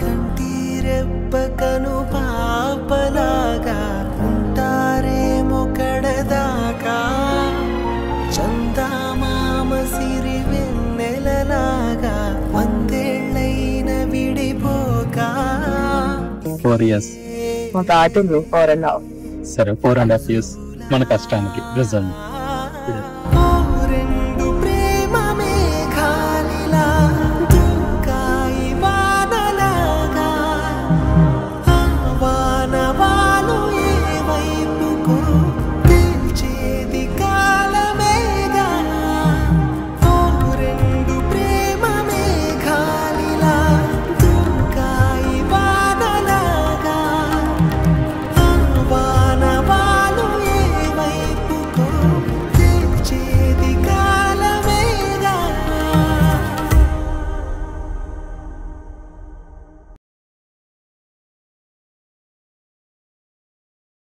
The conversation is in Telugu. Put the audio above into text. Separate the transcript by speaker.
Speaker 1: కంటి రెప్పకను పాపలాగా ఉంటారేమో కడదాకా చందమామ సిరి వెన్నెలలాగా వందేళ్ళైన విడిపోక
Speaker 2: 4 years.
Speaker 3: మా తాతలు 4.5.
Speaker 2: సరే 4.5 years మన కష్టానికి రిజల్ట్